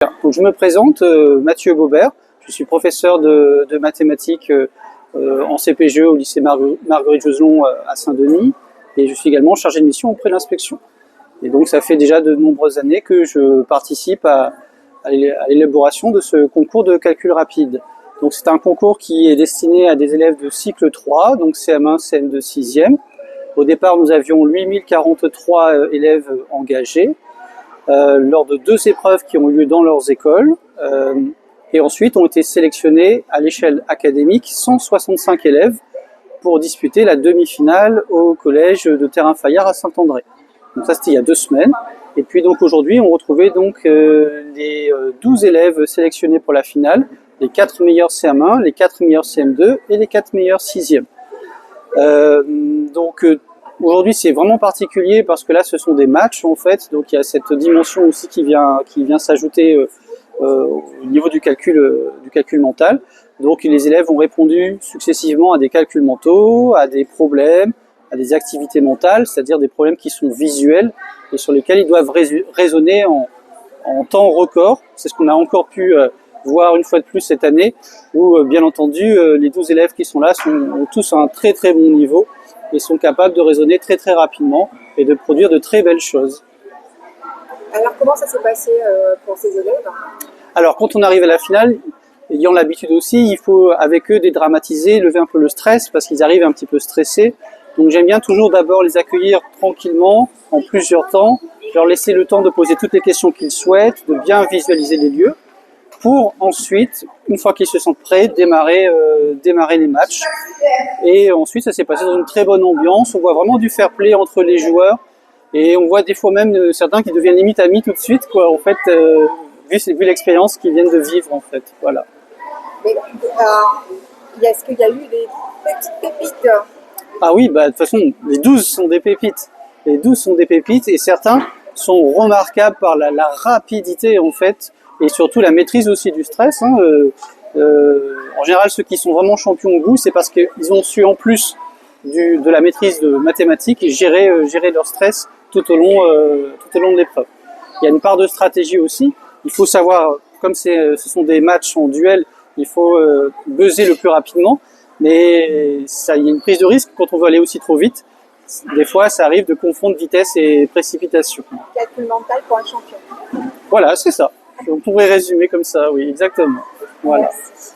Donc, je me présente, Mathieu Baubert, je suis professeur de mathématiques en CPGE au lycée Marguerite Josselon à Saint-Denis, et je suis également chargé de mission auprès de l'inspection. Et donc ça fait déjà de nombreuses années que je participe à l'élaboration de ce concours de calcul rapide. Donc c'est un concours qui est destiné à des élèves de cycle 3, donc CM1, CM2, 6e. Au départ, nous avions 8043 élèves engagés lors de 2 épreuves qui ont eu lieu dans leurs écoles. Et ensuite ont été sélectionnés à l'échelle académique 165 élèves pour disputer la demi-finale au collège de Terrain-Fayard à Saint-André. Donc ça c'était il y a 2 semaines. Et puis donc aujourd'hui on retrouvait donc les 12 élèves sélectionnés pour la finale, les 4 meilleurs CM1, les 4 meilleurs CM2 et les 4 meilleurs 6e. Aujourd'hui c'est vraiment particulier parce que là ce sont des matchs en fait, donc il y a cette dimension aussi qui vient s'ajouter au niveau du calcul mental. Donc les élèves ont répondu successivement à des calculs mentaux, à des problèmes, à des activités mentales, c'est-à-dire des problèmes qui sont visuels et sur lesquels ils doivent raisonner en temps record. C'est ce qu'on a encore pu voir une fois de plus cette année, où bien entendu les 12 élèves qui sont là ont tous un très très bon niveau et sont capables de raisonner très très rapidement et de produire de très belles choses. Alors comment ça s'est passé pour ces élèves? Alors quand on arrive à la finale, ayant l'habitude aussi, il faut avec eux dédramatiser, lever un peu le stress parce qu'ils arrivent un petit peu stressés. Donc j'aime bien toujours d'abord les accueillir tranquillement, en plusieurs temps, leur laisser le temps de poser toutes les questions qu'ils souhaitent, de bien visualiser les lieux, pour ensuite, une fois qu'ils se sentent prêts, démarrer les matchs. Et ensuite ça s'est passé dans une très bonne ambiance, on voit vraiment du fair play entre les joueurs, et on voit des fois même certains qui deviennent limite amis tout de suite, quoi, en fait, vu l'expérience qu'ils viennent de vivre, en fait, voilà. Mais est-ce qu'il y a eu des petites pépites? Ah oui, bah de toute façon, les 12 sont des pépites. Les 12 sont des pépites et certains sont remarquables par la rapidité en fait et surtout la maîtrise aussi du stress. En général, ceux qui sont vraiment champions au bout, c'est parce qu'ils ont su en plus de la maîtrise de mathématiques et gérer leur stress tout au long de l'épreuve. Il y a une part de stratégie aussi. Il faut savoir, comme ce sont des matchs en duel, il faut buzzer le plus rapidement. Mais il y a une prise de risque quand on veut aller aussi trop vite. Des fois, ça arrive de confondre vitesse et précipitation. Calcul mental pour un champion. Voilà, c'est ça. On pourrait résumer comme ça, oui, exactement. Voilà. Merci.